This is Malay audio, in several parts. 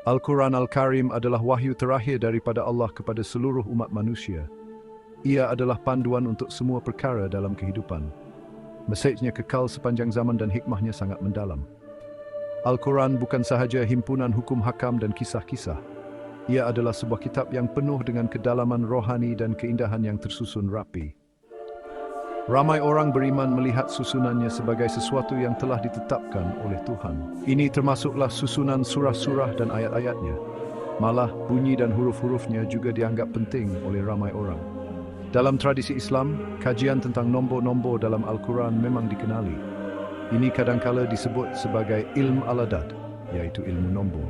Al-Quran Al-Karim adalah wahyu terakhir daripada Allah kepada seluruh umat manusia. Ia adalah panduan untuk semua perkara dalam kehidupan. Mesejnya kekal sepanjang zaman dan hikmahnya sangat mendalam. Al-Quran bukan sahaja himpunan hukum hakam dan kisah-kisah. Ia adalah sebuah kitab yang penuh dengan kedalaman rohani dan keindahan yang tersusun rapi. Ramai orang beriman melihat susunannya sebagai sesuatu yang telah ditetapkan oleh Tuhan. Ini termasuklah susunan surah-surah dan ayat-ayatnya. Malah, bunyi dan huruf-hurufnya juga dianggap penting oleh ramai orang. Dalam tradisi Islam, kajian tentang nombor-nombor dalam Al-Quran memang dikenali. Ini kadangkala disebut sebagai ilmu al-adad, yaitu ilmu nombor.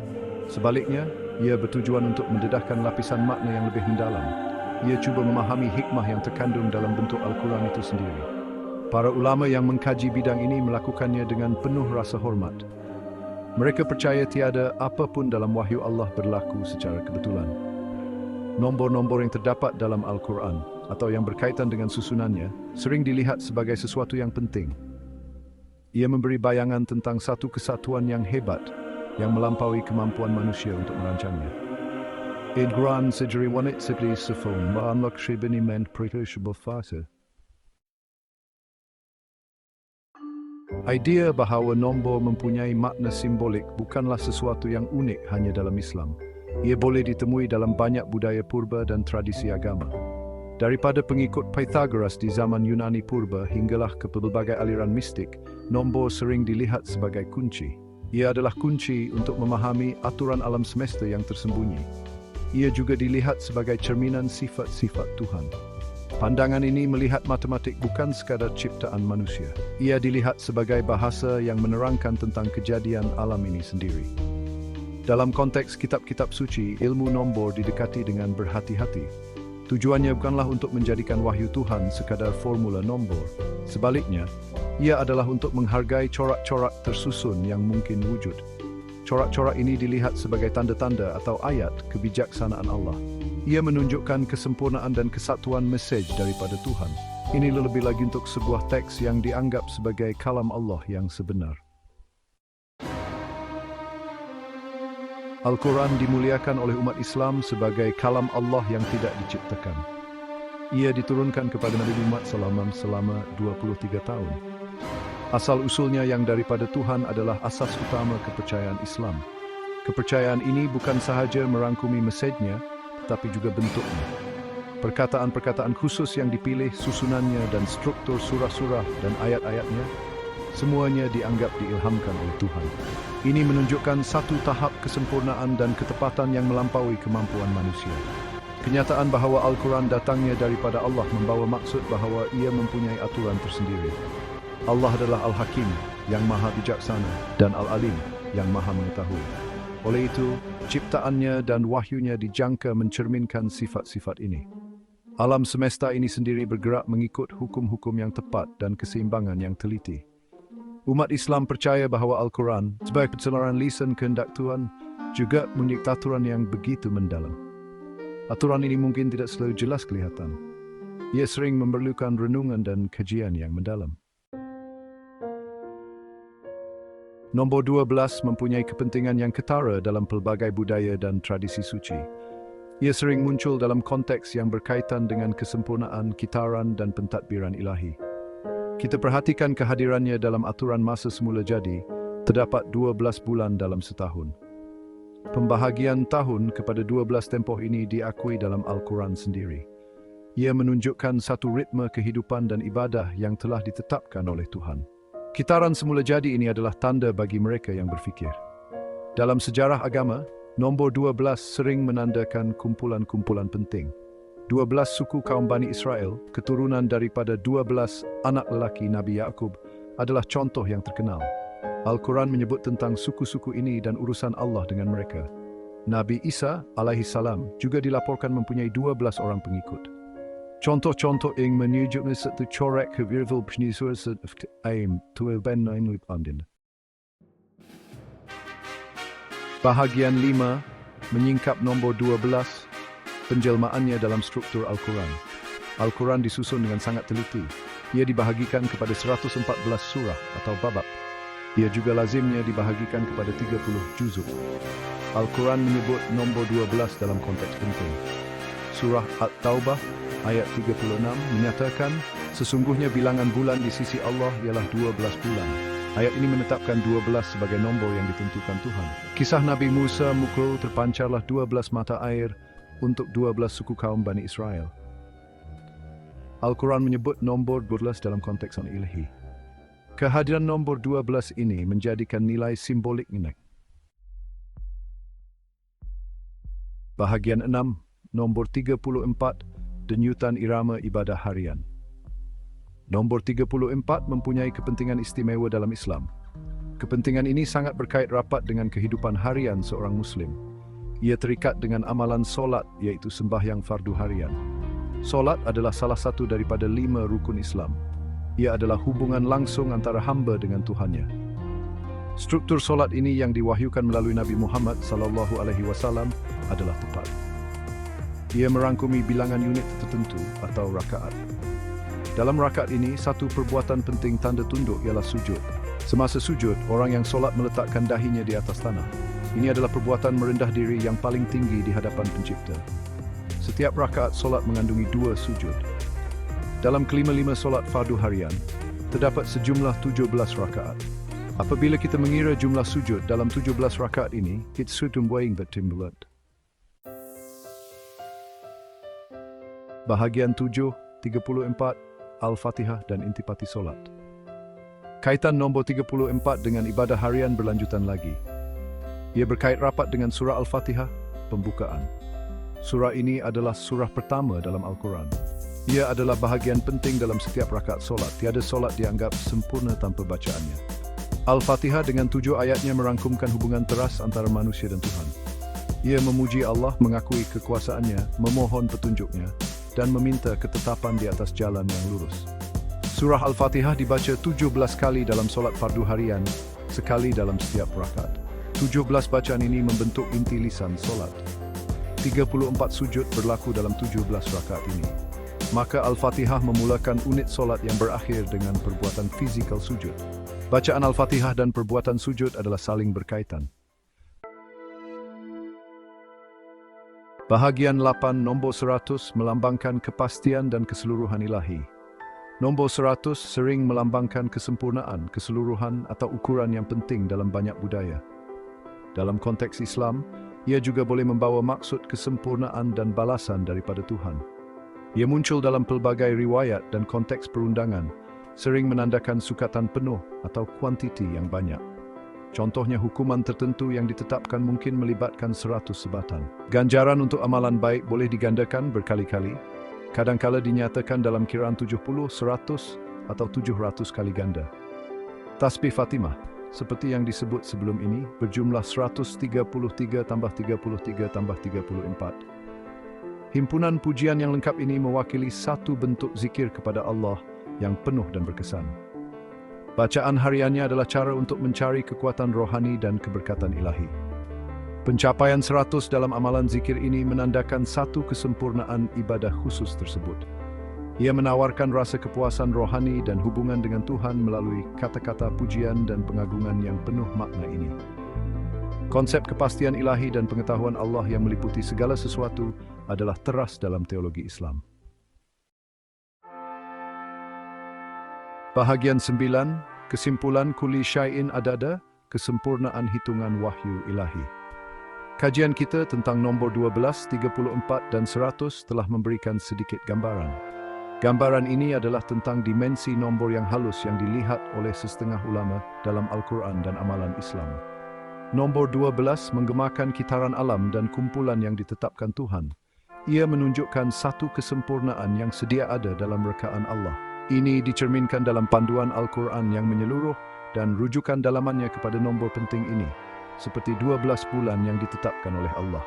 Sebaliknya, ia bertujuan untuk mendedahkan lapisan makna yang lebih mendalam. Ia cuba memahami hikmah yang terkandung dalam bentuk Al-Quran itu sendiri. Para ulama yang mengkaji bidang ini melakukannya dengan penuh rasa hormat. Mereka percaya tiada apapun dalam wahyu Allah berlaku secara kebetulan. Nombor-nombor yang terdapat dalam Al-Quran atau yang berkaitan dengan susunannya sering dilihat sebagai sesuatu yang penting. Ia memberi bayangan tentang satu kesatuan yang hebat yang melampaui kemampuan manusia untuk merancangnya. Al-Quran sejari wanit sebeli sefon ma'anlak syibani men perishable fasa. Idea bahawa nombor mempunyai makna simbolik bukanlah sesuatu yang unik hanya dalam Islam. Ia boleh ditemui dalam banyak budaya purba dan tradisi agama. Daripada pengikut Pythagoras di zaman Yunani purba hinggalah ke pelbagai aliran mistik, nombor sering dilihat sebagai kunci. Ia adalah kunci untuk memahami aturan alam semesta yang tersembunyi. Ia juga dilihat sebagai cerminan sifat-sifat Tuhan. Pandangan ini melihat matematik bukan sekadar ciptaan manusia. Ia dilihat sebagai bahasa yang menerangkan tentang kejadian alam ini sendiri. Dalam konteks kitab-kitab suci, ilmu nombor didekati dengan berhati-hati. Tujuannya bukanlah untuk menjadikan wahyu Tuhan sekadar formula nombor. Sebaliknya, ia adalah untuk menghargai corak-corak tersusun yang mungkin wujud. Corak-corak ini dilihat sebagai tanda-tanda atau ayat kebijaksanaan Allah. Ia menunjukkan kesempurnaan dan kesatuan mesej daripada Tuhan. Ini lebih lagi untuk sebuah teks yang dianggap sebagai kalam Allah yang sebenar. Al-Quran dimuliakan oleh umat Islam sebagai kalam Allah yang tidak diciptakan. Ia diturunkan kepada Nabi Muhammad selama 23 tahun. Asal-usulnya yang daripada Tuhan adalah asas utama kepercayaan Islam. Kepercayaan ini bukan sahaja merangkumi mesejnya, tetapi juga bentuknya. Perkataan-perkataan khusus yang dipilih, susunannya dan struktur surah-surah dan ayat-ayatnya, semuanya dianggap diilhamkan oleh Tuhan. Ini menunjukkan satu tahap kesempurnaan dan ketepatan yang melampaui kemampuan manusia. Kenyataan bahawa Al-Quran datangnya daripada Allah membawa maksud bahawa ia mempunyai aturan tersendiri. Allah adalah Al-Hakim, yang maha bijaksana, dan Al-Alim, yang maha mengetahui. Oleh itu, ciptaannya dan wahyunya dijangka mencerminkan sifat-sifat ini. Alam semesta ini sendiri bergerak mengikut hukum-hukum yang tepat dan keseimbangan yang teliti. Umat Islam percaya bahawa Al-Quran, sebagai perselaran lisan kehendak Tuhan, juga memiliki aturan yang begitu mendalam. Aturan ini mungkin tidak selalu jelas kelihatan. Ia sering memerlukan renungan dan kajian yang mendalam. Nombor 12 mempunyai kepentingan yang ketara dalam pelbagai budaya dan tradisi suci. Ia sering muncul dalam konteks yang berkaitan dengan kesempurnaan, kitaran dan pentadbiran ilahi. Kita perhatikan kehadirannya dalam aturan masa semula jadi, terdapat 12 bulan dalam setahun. Pembahagian tahun kepada 12 tempoh ini diakui dalam Al-Quran sendiri. Ia menunjukkan satu ritme kehidupan dan ibadah yang telah ditetapkan oleh Tuhan. Kitaran semula jadi ini adalah tanda bagi mereka yang berfikir. Dalam sejarah agama, nombor 12 sering menandakan kumpulan-kumpulan penting. 12 suku kaum Bani Israel, keturunan daripada 12 anak lelaki Nabi Ya'qub, adalah contoh yang terkenal. Al-Quran menyebut tentang suku-suku ini dan urusan Allah dengan mereka. Nabi Isa alaihissalam juga dilaporkan mempunyai 12 orang pengikut. Contoh-contoh yang menunjukkan satu corak kevirvel penyusuan aim tuan lip andin. Bahagian 5 menyingkap nombor 12, penjelmaannya dalam struktur Al-Quran. Al-Quran disusun dengan sangat teliti. Ia dibahagikan kepada 114 surah atau babab. Ia juga lazimnya dibahagikan kepada 30 juzuk. Al-Quran menyebut nombor 12 dalam konteks penting. Surah At-Taubah ayat 36 menyatakan, sesungguhnya bilangan bulan di sisi Allah ialah 12 bulan. Ayat ini menetapkan 12 sebagai nombor yang ditentukan Tuhan. Kisah Nabi Musa mukul terpancarlah 12 mata air untuk 12 suku kaum Bani Israel. Al-Quran menyebut nombor 12 dalam konteks ilahi. Kehadiran nombor 12 ini menjadikan nilai simbolik ini. Bahagian 6, nombor 34, denyutan irama ibadah harian. Nombor 34 mempunyai kepentingan istimewa dalam Islam. Kepentingan ini sangat berkait rapat dengan kehidupan harian seorang Muslim. Ia terikat dengan amalan solat, iaitu sembahyang fardu harian. Solat adalah salah satu daripada 5 rukun Islam. Ia adalah hubungan langsung antara hamba dengan Tuhannya. Struktur solat ini yang diwahyukan melalui Nabi Muhammad SAW adalah tepat. Ia merangkumi bilangan unit tertentu atau rakaat. Dalam rakaat ini, satu perbuatan penting tanda tunduk ialah sujud. Semasa sujud, orang yang solat meletakkan dahinya di atas tanah. Ini adalah perbuatan merendah diri yang paling tinggi di hadapan Pencipta. Setiap rakaat solat mengandungi 2 sujud. Dalam kelima-lima solat fardu harian, terdapat sejumlah 17 rakaat. Apabila kita mengira jumlah sujud dalam 17 rakaat ini, kita sudah weighing the timbulat. Bahagian 7, 34, Al-Fatihah dan intipati solat. Kaitan nombor 34 dengan ibadah harian berlanjutan lagi. Ia berkait rapat dengan surah Al-Fatihah, pembukaan. Surah ini adalah surah pertama dalam Al-Quran. Ia adalah bahagian penting dalam setiap rakaat solat. Tiada solat dianggap sempurna tanpa bacaannya. Al-Fatihah dengan 7 ayatnya merangkumkan hubungan teras antara manusia dan Tuhan. Ia memuji Allah, mengakui kekuasaannya, memohon petunjuknya, dan meminta ketetapan di atas jalan yang lurus. Surah Al-Fatihah dibaca 17 kali dalam solat fardu harian, sekali dalam setiap rakaat. 17 bacaan ini membentuk inti lisan solat. 34 sujud berlaku dalam 17 rakaat ini. Maka Al-Fatihah memulakan unit solat yang berakhir dengan perbuatan fizikal sujud. Bacaan Al-Fatihah dan perbuatan sujud adalah saling berkaitan. Bahagian 8, nombor 100 melambangkan kepastian dan keseluruhan ilahi. Nombor 100 sering melambangkan kesempurnaan, keseluruhan atau ukuran yang penting dalam banyak budaya. Dalam konteks Islam, ia juga boleh membawa maksud kesempurnaan dan balasan daripada Tuhan. Ia muncul dalam pelbagai riwayat dan konteks perundangan, sering menandakan sukatan penuh atau kuantiti yang banyak. Contohnya hukuman tertentu yang ditetapkan mungkin melibatkan 100 sebatan. Ganjaran untuk amalan baik boleh digandakan berkali-kali, kadangkala dinyatakan dalam kiraan 70, 100 atau 700 kali ganda. Tasbih Fatimah, seperti yang disebut sebelum ini, berjumlah 133 tambah 33 tambah 34. Himpunan pujian yang lengkap ini mewakili satu bentuk zikir kepada Allah yang penuh dan berkesan. Bacaan hariannya adalah cara untuk mencari kekuatan rohani dan keberkatan ilahi. Pencapaian 100 dalam amalan zikir ini menandakan satu kesempurnaan ibadah khusus tersebut. Ia menawarkan rasa kepuasan rohani dan hubungan dengan Tuhan melalui kata-kata pujian dan pengagungan yang penuh makna ini. Konsep kepastian ilahi dan pengetahuan Allah yang meliputi segala sesuatu adalah teras dalam teologi Islam. Bahagian 9, kesimpulan kulli syai'in adada, kesempurnaan hitungan wahyu ilahi. Kajian kita tentang nombor 12, 34 dan 100 telah memberikan sedikit gambaran. Gambaran ini adalah tentang dimensi nombor yang halus yang dilihat oleh setengah ulama dalam Al-Quran dan amalan Islam. Nombor 12 menggemakan kitaran alam dan kumpulan yang ditetapkan Tuhan. Ia menunjukkan satu kesempurnaan yang sedia ada dalam rekaan Allah. Ini dicerminkan dalam panduan Al-Quran yang menyeluruh dan rujukan dalamannya kepada nombor penting ini, seperti 12 bulan yang ditetapkan oleh Allah.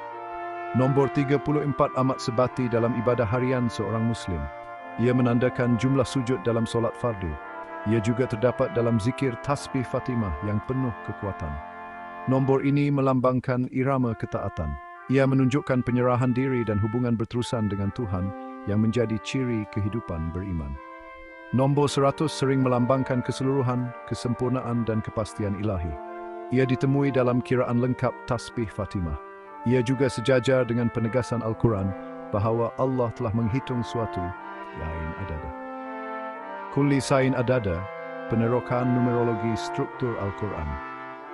Nombor 34 amat sebati dalam ibadah harian seorang Muslim. Ia menandakan jumlah sujud dalam solat fardu. Ia juga terdapat dalam zikir tasbih Fatimah yang penuh kekuatan. Nombor ini melambangkan irama ketaatan. Ia menunjukkan penyerahan diri dan hubungan berterusan dengan Tuhan yang menjadi ciri kehidupan beriman. Nombor 100 sering melambangkan keseluruhan, kesempurnaan dan kepastian ilahi. Ia ditemui dalam kiraan lengkap tasbih Fatimah. Ia juga sejajar dengan penegasan Al-Quran bahawa Allah telah menghitung suatu yain adada. Kulli sain adada, penerokan numerologi struktur Al-Quran.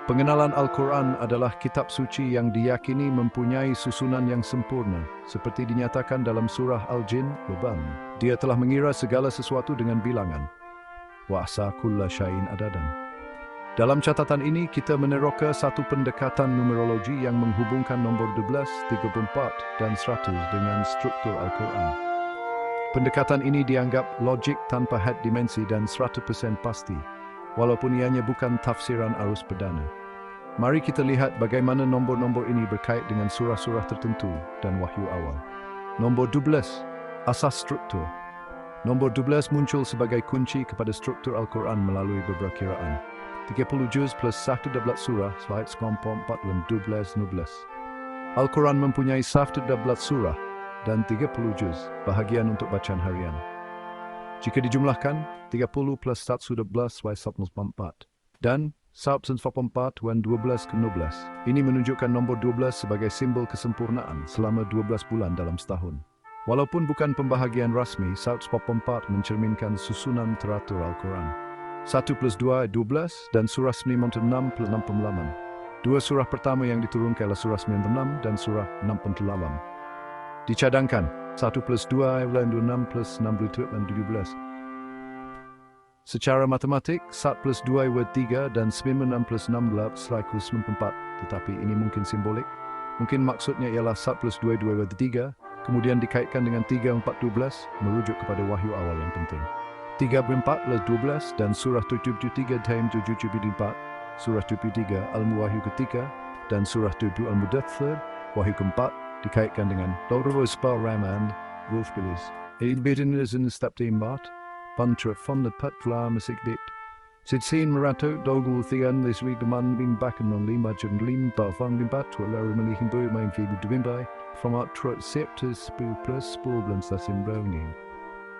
Pengenalan Al-Quran adalah kitab suci yang diyakini mempunyai susunan yang sempurna, seperti dinyatakan dalam surah Al-Jin, Beban. Dia telah mengira segala sesuatu dengan bilangan. Wa'asa kulla syai'in adadan. Dalam catatan ini, kita meneroka satu pendekatan numerologi yang menghubungkan nombor 12, 34 dan 100 dengan struktur Al-Quran. Pendekatan ini dianggap logik tanpa had dimensi dan 100% pasti, walaupun ianya bukan tafsiran arus perdana. Mari kita lihat bagaimana nombor-nombor ini berkait dengan surah-surah tertentu dan wahyu awal. Nombor 12, asas struktur. Nombor 12 muncul sebagai kunci kepada struktur Al-Quran melalui beberapa kiraan. 30 juz plus 12 surah, slide 94 dan 12. Al-Quran mempunyai 12 surah dan 30 juz, bahagian untuk bacaan harian. Jika dijumlahkan, 30 plus 11 slide 94 dan 144 dan 12 ke 12. Ini menunjukkan nombor 12 sebagai simbol kesempurnaan selama 12 bulan dalam setahun. Walaupun bukan pembahagian rasmi, 144 mencerminkan susunan teratur Al-Quran. 1 plus 2, 12 dan surah 96 plus 68. Dua surah pertama yang diturunkan adalah surah 96 dan surah 68. Dicadangkan, 1 plus 2 adalah 26 plus 67 dan 17. Secara matematik, 1 plus 2 adalah 3 dan 96 plus 16 selaku 94. Tetapi ini mungkin simbolik. Mungkin maksudnya ialah 1 plus 2 adalah 3, kemudian dikaitkan dengan 3, 4, 12, merujuk kepada wahyu awal yang penting. 3 berempat adalah 12 dan surah 73 tahim 74, surah 73 Al-Muwahyu ketiga dan surah 7 Al-Mudaththir, wahyu keempat, dikaitkan dengan Dr. Spar Rahman, Wolf Billis. Ibidin izin step timbat, Pantra von the Patla Musikbit. Sitsin Marato, Dogul Thian, this week the man being back and on Lima Jung Limba, Van Limbat, to a lower Malikin Boy, my feeble Dwimbai, from our trot scepters, Spoo plus Sporblans, that's in Browning.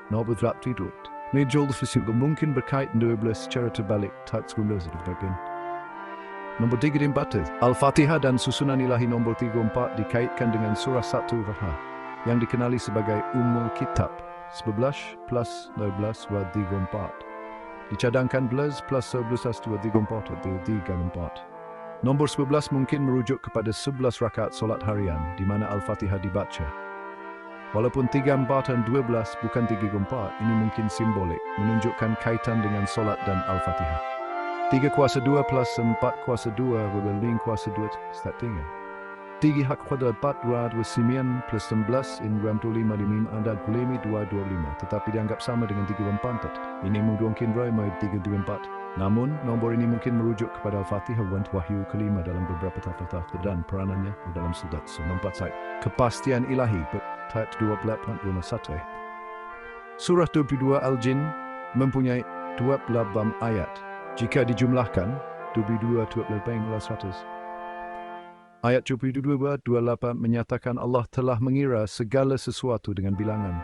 Norbert Rapti Dut. Nejol Fisigal Munkin berkait Noblis Charity Balik, Tats Windows of Bagin. Nombor 3 diempat, Al-Fatihah dan susunan ilahi nombor 34 dikaitkan dengan surah 1 Fatihah, yang dikenali sebagai Ummul Kitab, 11 plus 12 wa 34. Dicadangkan 11 plus 11 wa 34 atau 34. Nombor 11 mungkin merujuk kepada 11 rakaat solat harian di mana Al-Fatihah dibaca. Walaupun 34 dan 12 bukan 34, ini mungkin simbolik, menunjukkan kaitan dengan solat dan Al-Fatihah. 3 kuasa 2 plus 4 kuasa 2 berbanding kuasa 2 stat 3. 3 hak kuadrat 4 rad wasimian plus 11 in ram 25 dimim anda kulemi 225, tetapi dianggap sama dengan 3 Ini mungkin roy mai 324. Namun, nombor ini mungkin merujuk kepada Al-Fatihah dan wahyu kelima dalam beberapa tahap dan peranannya dalam surat 94 kepastian ilahi tahap 28.1. Surah 22 Al-Jin mempunyai 28 ayat. Jika dijumlahkan, 22 100. Ayat 22-28 menyatakan Allah telah mengira segala sesuatu dengan bilangan.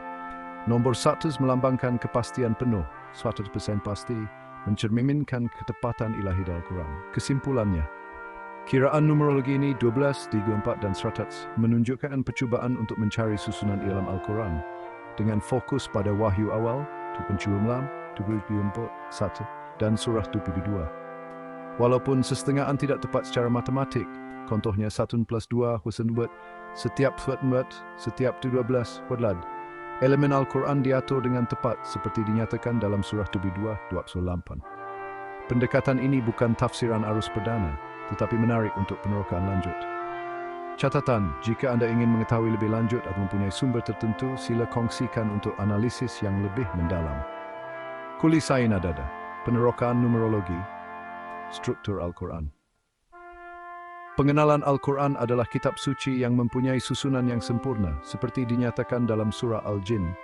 Nombor 100 melambangkan kepastian penuh, 100% pasti, mencerminkan ketepatan ilahi dalam Al-Quran. Kesimpulannya, kiraan numerologi ini 12, 34 dan 100 menunjukkan percubaan untuk mencari susunan dalam Al-Quran dengan fokus pada wahyu awal, 74, 1 dan surah 72. Walaupun sesetengahnya tidak tepat secara matematik, contohnya 1 plus 2 husanbuat, setiap 14, setiap 12 wadlad. Elemen Al-Quran diatur dengan tepat seperti dinyatakan dalam surah 72, 28. Pendekatan ini bukan tafsiran arus perdana, tetapi menarik untuk penerokan lanjut. Catatan, jika anda ingin mengetahui lebih lanjut atau mempunyai sumber tertentu, sila kongsikan untuk analisis yang lebih mendalam. Kulisain adada, penerokan numerologi, struktur Al-Quran. Pengenalan Al-Quran adalah kitab suci yang mempunyai susunan yang sempurna, seperti dinyatakan dalam surah Al-Jin.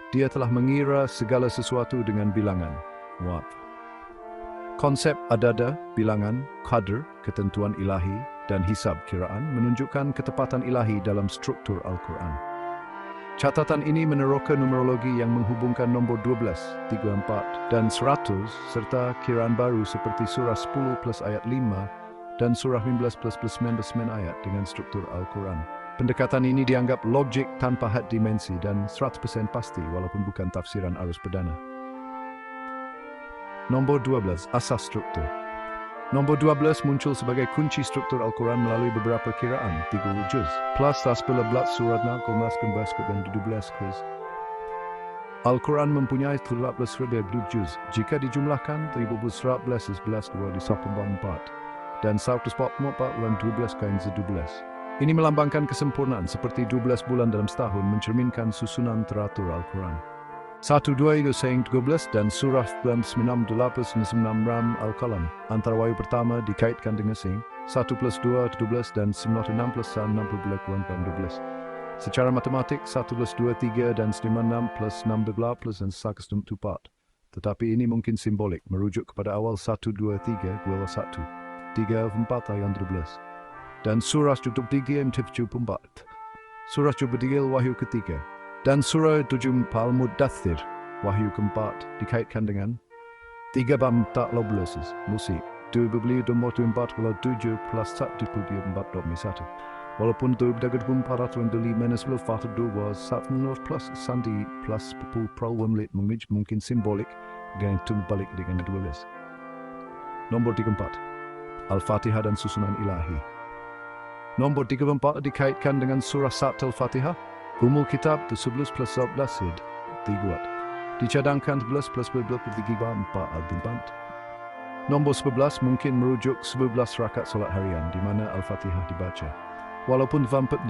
Dia telah mengira segala sesuatu dengan bilangan. Konsep adada, bilangan, qadr, ketentuan ilahi, dan hisab kiraan menunjukkan ketepatan ilahi dalam struktur Al-Quran. Catatan ini meneroka numerologi yang menghubungkan nombor 12, 34, dan 100 serta kiraan baru seperti surah 10 plus ayat 5 dan surah 15 plus 19 ayat dengan struktur Al-Quran. Pendekatan ini dianggap logik tanpa had dimensi dan 100% pasti walaupun bukan tafsiran arus perdana. Nombor 12, asas struktur. Nombor 12 muncul sebagai kunci struktur Al-Quran melalui beberapa kiraan, 30 juz, plus 11 surat 16 dan 12 juz. Al-Quran mempunyai 13,000 juz. Jika dijumlahkan, 1311 disambung 4 dan 144 bulan 12 kain 12. Ini melambangkan kesempurnaan seperti 12 bulan dalam setahun mencerminkan susunan teratur Al-Quran. 1, 2, 13 dan surah 98 ram Al-Qalam. Antara wahyu pertama dikaitkan dengan sing 1 plus 2, 12 dan 96 plus 12. Secara matematik 1 plus 2, 3 dan 96 plus 16 plus dan 104. Tetapi ini mungkin simbolik merujuk kepada awal 1, 2, 3, gua 1, 3, 4 ayat 12. Dan surah 73 74. Surah 73 wahyu ketiga. Dan surah 7 Al-Muddathir, wahyu keempat, dikaitkan dengan 3 bab tak lobleses, musik, 24 plus 1 Walaupun 24 minus 42 was 1 plus sandi plus 10 menit mungkin simbolik, dengan balik dengan 12. Nombor 34, Al-Fatihah dan susunan ilahi. Nombor 34 dikaitkan dengan surah 1 Al-Fatihah. Umul kitab 11 plus 11 dibuat. Dicadangkan 11 plus 12 4 al-Bint. Nombor 11 mungkin merujuk 11 rakaat solat harian di mana Al-Fatihah dibaca. Walaupun 12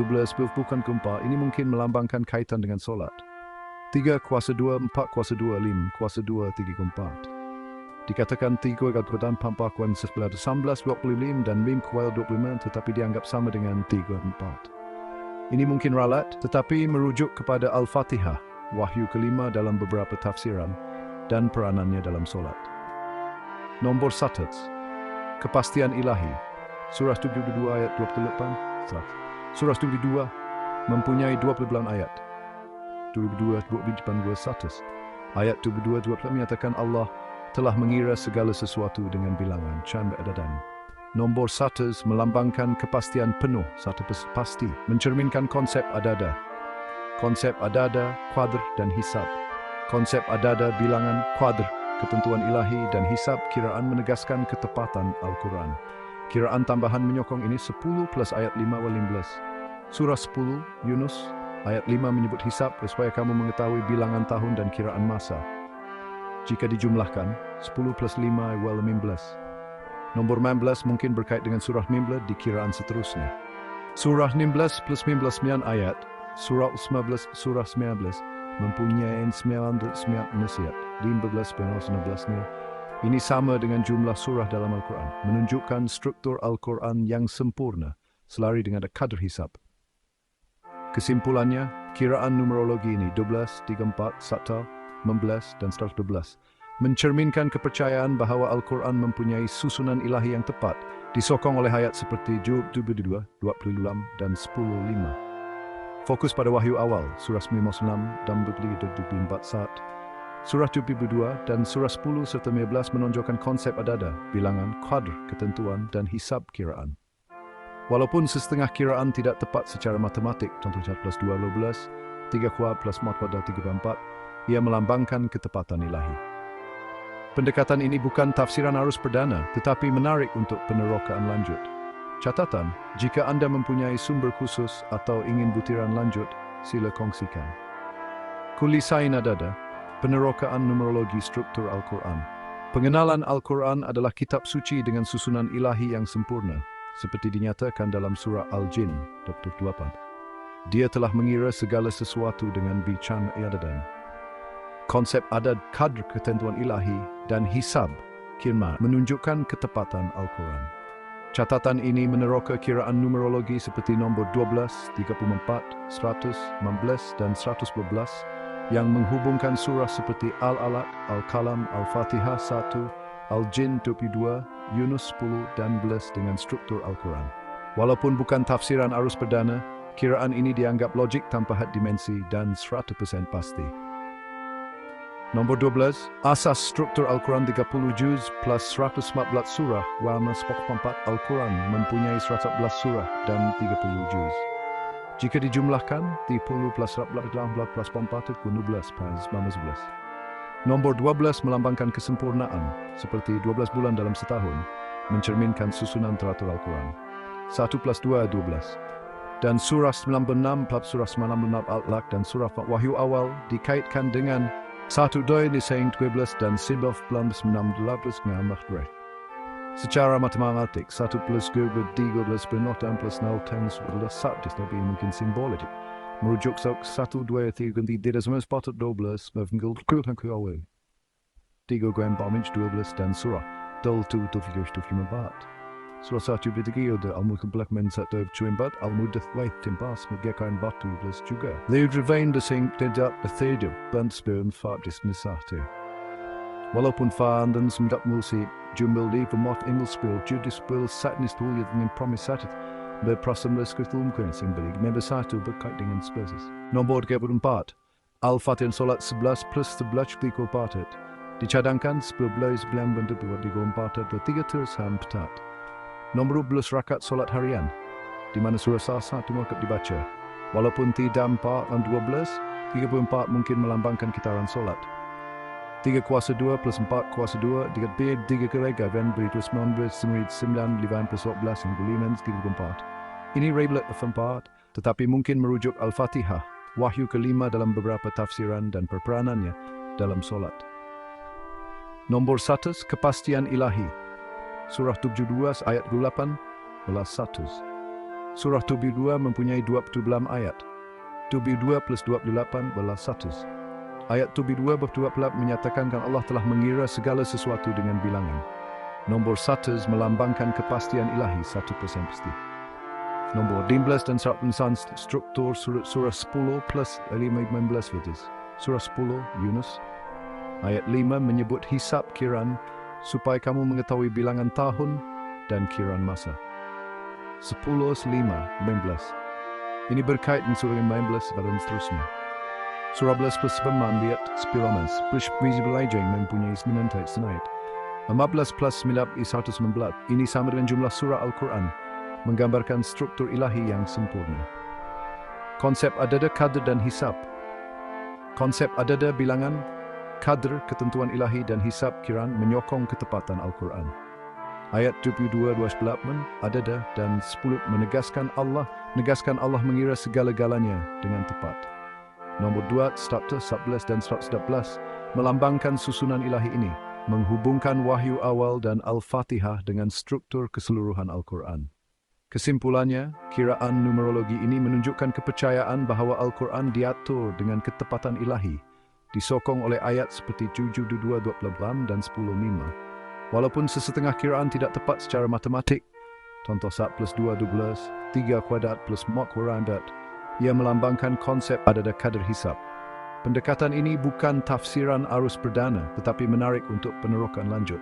bukan keempat, ini mungkin melambangkan kaitan dengan solat. 3 kuasa 2, 4 kuasa 2, 5 kuasa 2, 3 keempat. Dikatakan 3 Al-Quran pampakuan 19, 25 dan 5 kuasa 25 tetapi dianggap sama dengan 3, 4. Ini mungkin ralat, tetapi merujuk kepada Al-Fatihah, wahyu kelima dalam beberapa tafsiran, dan peranannya dalam solat. Nombor 1, kepastian ilahi. Surah 72 ayat 28. Surah 72 mempunyai 29 ayat. 22 1. Ayat 22 menyatakan Allah telah mengira segala sesuatu dengan bilangan can adadan. Nombor 1 melambangkan kepastian penuh, satu pasti, mencerminkan konsep adada. Konsep adada, kuadr dan hisab. Konsep adada, bilangan, kuadr, ketentuan ilahi dan hisab kiraan menegaskan ketepatan Al-Quran. Kiraan tambahan menyokong ini 10 plus ayat 5 wal 15. Surah 10, Yunus, ayat 5 menyebut hisab supaya kamu mengetahui bilangan tahun dan kiraan masa. Jika dijumlahkan, 10 plus 5 wal 15. Nombor 19 mungkin berkait dengan surah 19 di kiraan seterusnya. Surah 19 plus 19 ayat, surah 19 mempunyai 19 nasihat, 15 plus 16-nya. Ini sama dengan jumlah surah dalam Al-Quran, menunjukkan struktur Al-Quran yang sempurna, selari dengan kadar hisab. Kesimpulannya, kiraan numerologi ini 12, 34, 1, 16 dan 112. Mencerminkan kepercayaan bahawa Al-Quran mempunyai susunan ilahi yang tepat, disokong oleh ayat seperti Job 22, 26 dan 10:5. Fokus pada wahyu awal, surah 96 dan 24 saat. Surah 72 dan surah 10 serta 15 menonjolkan konsep adada, bilangan, qadr, ketentuan dan hisab kiraan. Walaupun setengah kiraan tidak tepat secara matematik, contoh 1 plus 2, 12, 3 kuat plus 4 pada 34, ia melambangkan ketepatan ilahi. Pendekatan ini bukan tafsiran arus perdana, tetapi menarik untuk penerokaan lanjut. Catatan, jika Anda mempunyai sumber khusus atau ingin butiran lanjut, sila kongsikan. Kulisain adada, penerokaan numerologi struktur Al-Quran. Pengenalan Al-Quran adalah kitab suci dengan susunan ilahi yang sempurna, seperti dinyatakan dalam surah Al-Jin 28. Dia telah mengira segala sesuatu dengan bican adadan. Konsep adad, kadr, ketentuan ilahi, dan hisab, kirma, menunjukkan ketepatan Al-Quran. Catatan ini meneroka kiraan numerologi seperti nombor 12, 34, 100, 16, dan 112 yang menghubungkan surah seperti Al-Alaq, Al-Qalam, Al-Fatihah 1, Al-Jin 22, Yunus 10, dan 11 dengan struktur Al-Quran. Walaupun bukan tafsiran arus perdana, Kiraan ini dianggap logik tanpa had dimensi dan 100% pasti. Nombor 12, asas struktur Al-Quran 30 juz plus 114 surah, warna sepokok 4 Al-Quran mempunyai 114 surah dan 30 juz. Jika dijumlahkan, 30 plus 14 plus 4 itu 12 pas 15. Nombor 12 melambangkan kesempurnaan, seperti 12 bulan dalam setahun, mencerminkan susunan teratur Al-Quran. 1 plus 2, 12. Dan surah 96, surah 96 Al-Alaq dan surah Wahyu awal dikaitkan dengan 1 2 disayang 12 dan 19 ngamah berat. Secara matematik, 1 plus 13 bernota plus 0 10 11 sabdis tapi mungkin simbolik. Merujuk 1 2 3 ganti tidak semua sepatut 12 mengikut ke awal. 3 gram paminch 12 dan surah dal 2 to figure to film bat. Surah 1 bitigi ada al-mulk men 1 24 al-mudath wait timpas megakain batu plus juga. Leud revain the sing tidak bethedib band sperm sabdis nisate. Walaupun faandan semdak mulsi jumbil di pemot engelspil judispil satnis tuliat dengan promis satit berprasam leskritul mungkin sing belig member 1 berkait dengan spesis. Nombor 34 Al-Fatihah solat 11 plus 11 plikul patat dicadangkan 11 bulan bentuk 24 atau 3 tersham petat. Nombor 12 rakaat solat harian di mana surah Sasa itu mungkin dibaca. Walaupun tidak 4 dan 12, 34 mungkin melambangkan kitaran solat. 3 kuasa 2 plus 4 kuasa 2 dikat B 3 kerega dan beri 19 9 9 plus 12 yang bulinan 34. Ini reblet 4 tetapi mungkin merujuk Al-Fatihah, wahyu kelima dalam beberapa tafsiran dan perperanannya dalam solat. Nombor 1 kepastian ilahi. Surah 72 ayat 28 belas 1. Surah 72 mempunyai 26 ayat. 72 plus 28 belas 1. Ayat 72 28 menyatakan Allah telah mengira segala sesuatu dengan bilangan. Nombor 1 melambangkan kepastian ilahi 100% pasti. Nombor 15 dan 100 struktur surah 10 plus 15 vitis. Surah 10 Yunus ayat 5 menyebut hisab kiran supaya kamu mengetahui bilangan tahun dan kiran masa. 10, 5, 15. Ini berkait dengan surah 15 dan seterusnya. Surah 11 plus 9 lihat spiromas, visible aging mempunyai 9 ayat senaik. 15 plus 9 is 119. Ini sama dengan jumlah surah Al-Quran, menggambarkan struktur ilahi yang sempurna. Konsep adada, kadar dan hisab. Konsep adada bilangan, kadar, ketentuan ilahi dan hisab kiran menyokong ketepatan Al-Quran. Ayat 22-28 adada dan 10 menegaskan Allah mengira segala-galanya dengan tepat. Nombor 2, 111 dan 111 melambangkan susunan ilahi ini, menghubungkan wahyu awal dan Al-Fatihah dengan struktur keseluruhan Al-Quran. Kesimpulannya, kiraan numerologi ini menunjukkan kepercayaan bahwa Al-Quran diatur dengan ketepatan ilahi, disokong oleh ayat seperti 7:22-28 dan 10:5. Walaupun sesetengah kiraan tidak tepat secara matematik, contoh 1 plus 2, 12, 3 kuadrat plus 4 kuadrat, ia melambangkan konsep adada kadar hisab. Pendekatan ini bukan tafsiran arus perdana, tetapi menarik untuk penerokan lanjut.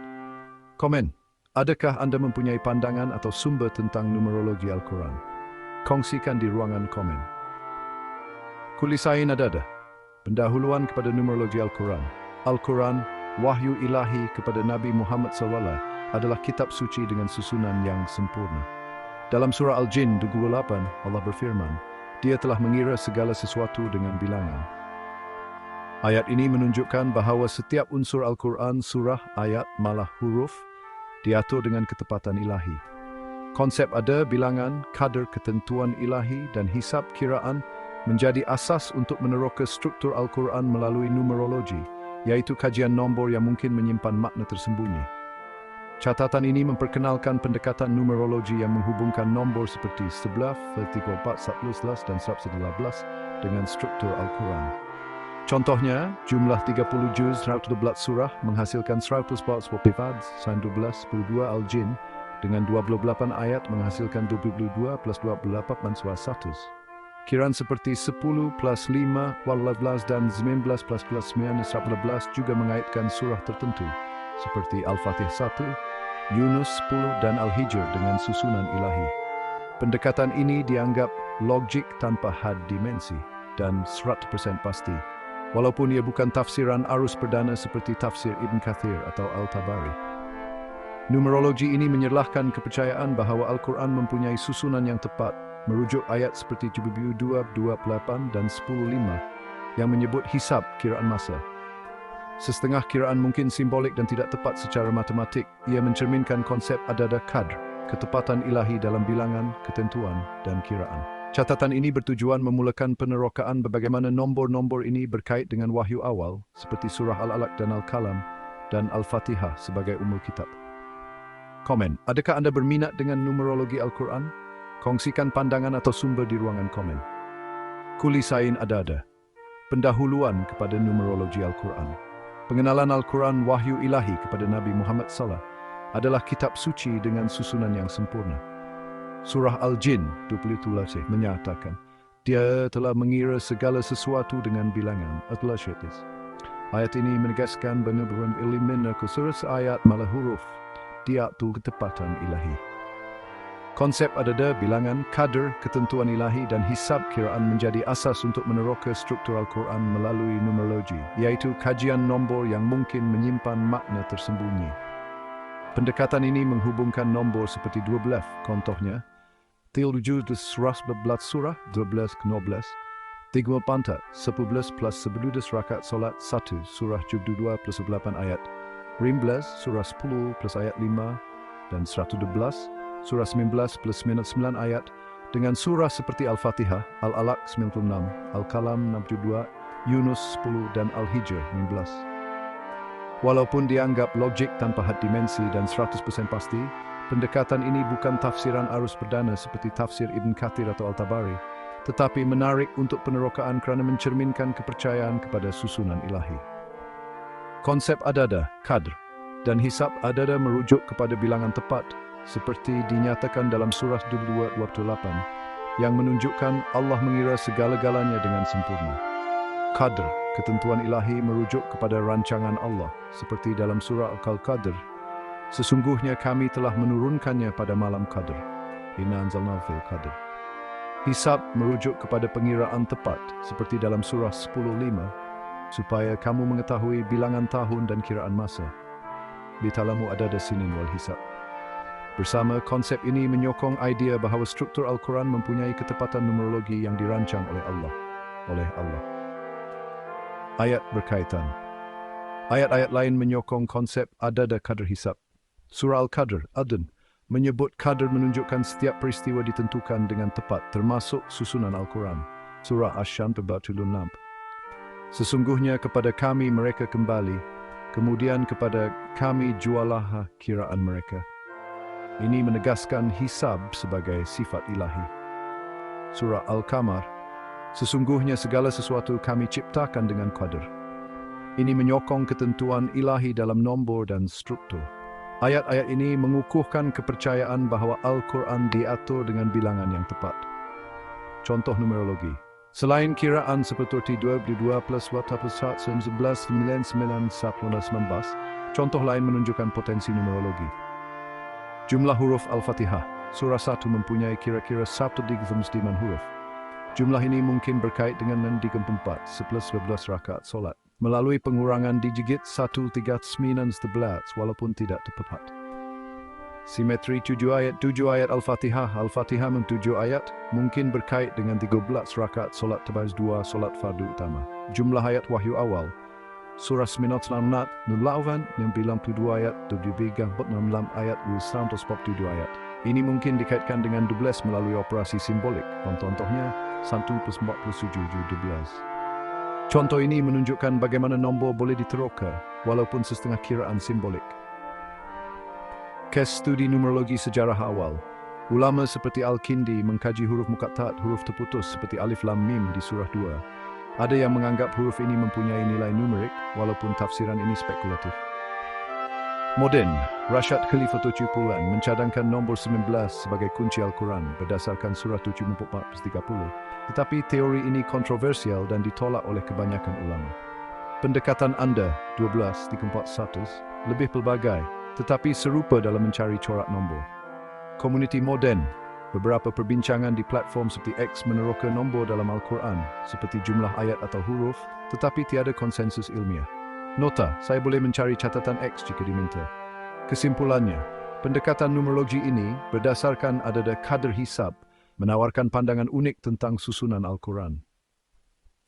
Komen, adakah Anda mempunyai pandangan atau sumber tentang numerologi Al-Quran? Kongsikan di ruangan komen. Kulisain adada. Pendahuluan kepada numerologi Al-Quran. Al-Quran, wahyu ilahi kepada Nabi Muhammad SAW adalah kitab suci dengan susunan yang sempurna. Dalam surah Al-Jin 28, Allah berfirman, Dia telah mengira segala sesuatu dengan bilangan. Ayat ini menunjukkan bahawa setiap unsur Al-Quran, surah, ayat, malah huruf, diatur dengan ketepatan ilahi. Konsep ada, bilangan, kadar, ketentuan ilahi, dan hisab kiraan menjadi asas untuk meneroka struktur Al-Quran melalui numerologi, yaitu kajian nombor yang mungkin menyimpan makna tersembunyi. Catatan ini memperkenalkan pendekatan numerologi yang menghubungkan nombor seperti 11, 34, 11, dan 11 dengan struktur Al-Quran. Contohnya, jumlah 30 juz 112 surah menghasilkan 144 pifad, 12, 12 Al-Jin, dengan 28 ayat menghasilkan 22 plus 28 manswa 100. Kiraan seperti 10 plus 5, 12 dan 19 plus 9, 11 juga mengaitkan surah tertentu, seperti Al-Fatihah 1, Yunus 10 dan Al-Hijr dengan susunan ilahi. Pendekatan ini dianggap logik tanpa had dimensi, dan 100% pasti. Walaupun ia bukan tafsiran arus perdana seperti tafsir Ibn Kathir atau Al-Tabari. Numerologi ini menyerlahkan kepercayaan bahawa Al-Quran mempunyai susunan yang tepat, merujuk ayat seperti 72:28 dan 10:5 yang menyebut hisab kiraan masa. Setengah kiraan mungkin simbolik dan tidak tepat secara matematik. Ia mencerminkan konsep adada qadr, ketepatan ilahi dalam bilangan, ketentuan, dan kiraan. Catatan ini bertujuan memulakan penerokaan bagaimana nombor-nombor ini berkait dengan wahyu awal, seperti surah Al-Alaq dan Al-Qalam, dan Al-Fatihah sebagai umul kitab. Komen, adakah Anda berminat dengan numerologi Al-Quran? Kongsikan pandangan atau sumber di ruangan komen. Kulisain ada-ada. Pendahuluan kepada numerologi Al-Quran. Pengenalan Al-Quran wahyu ilahi kepada Nabi Muhammad SAW adalah kitab suci dengan susunan yang sempurna. Surah Al-Jin 27 menyatakan, dia telah mengira segala sesuatu dengan bilangan. Ayat ini menegaskan benar-benar elemen surah ayat malah huruf diatur ketepatan ilahi. Konsep adada, bilangan, qadr, ketentuan ilahi dan hisab kiraan menjadi asas untuk meneroka struktur Al-Quran melalui numerologi, iaitu kajian nombor yang mungkin menyimpan makna tersembunyi. Pendekatan ini menghubungkan nombor seperti 12, contohnya 7 11 surah 12 ke 12, 3 pantat 11 plus 11 rakaat solat 1 surah 72 plus 8 ayat, 15 surah 10 plus ayat 5 dan 112 surah 19 plus 9 ayat dengan surah seperti Al-Fatihah, Al-Alaq 96, Al-Qalam 62, Yunus 10 dan Al-Hijr 19. Walaupun dianggap logik tanpa had dimensi dan 100% pasti, pendekatan ini bukan tafsiran arus perdana seperti tafsir Ibn Kathir atau Al-Tabari, tetapi menarik untuk penerokaan kerana mencerminkan kepercayaan kepada susunan ilahi. Konsep adada, qadr, dan hisab adada merujuk kepada bilangan tepat, seperti dinyatakan dalam surah 22:28, yang menunjukkan Allah mengira segala-galanya dengan sempurna. Qadr, ketentuan ilahi merujuk kepada rancangan Allah, seperti dalam surah Al-Qadr, sesungguhnya kami telah menurunkannya pada malam Qadr. Inna anzalnahu fil qadr. Hisab merujuk kepada pengiraan tepat, seperti dalam surah 10:5, supaya kamu mengetahui bilangan tahun dan kiraan masa. Bitalamu adada sinin wal hisab. Bersama konsep ini menyokong idea bahawa struktur Al-Quran mempunyai ketepatan numerologi yang dirancang oleh Allah. Ayat berkaitan. Ayat-ayat lain menyokong konsep adada qadr hisab. Surah Al-Qadr, Adn, menyebut qadr menunjukkan setiap peristiwa ditentukan dengan tepat, termasuk susunan Al-Quran. Surah Ash-Shams 46. Sesungguhnya kepada kami mereka kembali, kemudian kepada kami jualah kiraan mereka. Ini menegaskan hisab sebagai sifat ilahi. Surah Al-Qamar, sesungguhnya segala sesuatu kami ciptakan dengan qadr. Ini menyokong ketentuan ilahi dalam nombor dan struktur. Ayat-ayat ini mengukuhkan kepercayaan bahawa Al-Quran diatur dengan bilangan yang tepat. Contoh numerologi. Selain kiraan seperti 22 plus 11 19 contoh lain menunjukkan potensi numerologi. Jumlah huruf Al-Fatihah, surah 1 mempunyai kira-kira 139 huruf. Jumlah ini mungkin berkait dengan 34, 11 rakaat solat, melalui pengurangan digit 1319 walaupun tidak tepat. Simetri 7 ayat Al-Fatihah. Al-Fatihah 7 ayat mungkin berkait dengan 13 rakaat solat terbahas 2 solat fardu utama. Jumlah ayat wahyu awal, surah 19 nulawan 92 ayat 73 ayat 147 ayat. Ini mungkin dikaitkan dengan 12 melalui operasi simbolik. Contohnya 1 plus 47 12. Contoh ini menunjukkan bagaimana nombor boleh diteroka walaupun setengah kiraan simbolik. Kes studi numerologi sejarah awal. Ulama seperti Al-Kindi mengkaji huruf muqattaat, huruf terputus seperti alif lam mim di surah 2. Ada yang menganggap huruf ini mempunyai nilai numerik walaupun tafsiran ini spekulatif. Modern, Rashad Khalifatul Qulan mencadangkan nombor 19 sebagai kunci Al-Quran berdasarkan surah 74-30. Tetapi teori ini kontroversial dan ditolak oleh kebanyakan ulama. Pendekatan anda, 12-41, lebih pelbagai, tetapi serupa dalam mencari corak nombor. Komuniti moden, Beberapa perbincangan di platform seperti X meneroka nombor dalam Al-Quran, seperti jumlah ayat atau huruf, tetapi tiada konsensus ilmiah. Nota, saya boleh mencari catatan X jika diminta. Kesimpulannya, pendekatan numerologi ini berdasarkan adada kadar hisab, menawarkan pandangan unik tentang susunan Al-Quran.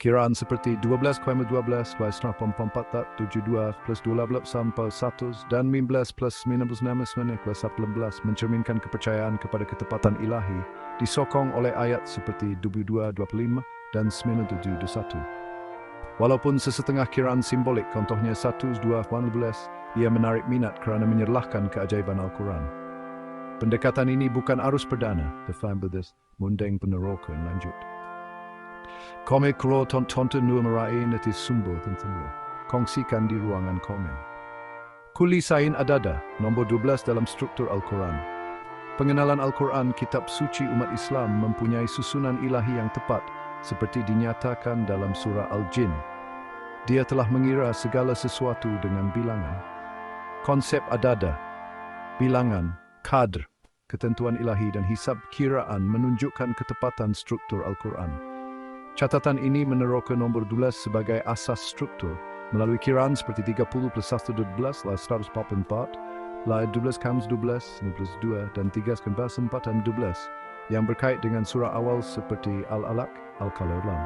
Kiraan seperti 12,12 plus 0.472 plus 12 sampai 1 dan 19 plus 19 plus 18 mencerminkan kepercayaan kepada ketepatan ilahi disokong oleh ayat seperti 22:25 dan 97:21. Walaupun sesetengah kiraan simbolik, contohnya 1:2:18, ia menarik minat kerana menyerlahkan keajaiban Al-Quran. Pendekatan ini bukan arus perdana, define this, mundeng penerokan lanjut. Komen kalau tonton numerai nanti sumber tentang kongsikan di ruangan komen. Kulisain adada, nombor 12 dalam struktur Al-Quran. Pengenalan Al-Quran, kitab suci umat Islam mempunyai susunan ilahi yang tepat seperti dinyatakan dalam surah Al-Jin. Dia telah mengira segala sesuatu dengan bilangan. Konsep adada, bilangan, kadr, ketentuan ilahi dan hisab kiraan menunjukkan ketepatan struktur Al-Quran. Catatan ini meneroka nombor 12 sebagai asas struktur melalui kiraan seperti 30 plus 112 lah 144, lah 12 kams 12, 12 dan 3 kembali 4 dan 12 yang berkait dengan surah awal seperti Al-Alaq, Al-Qalam,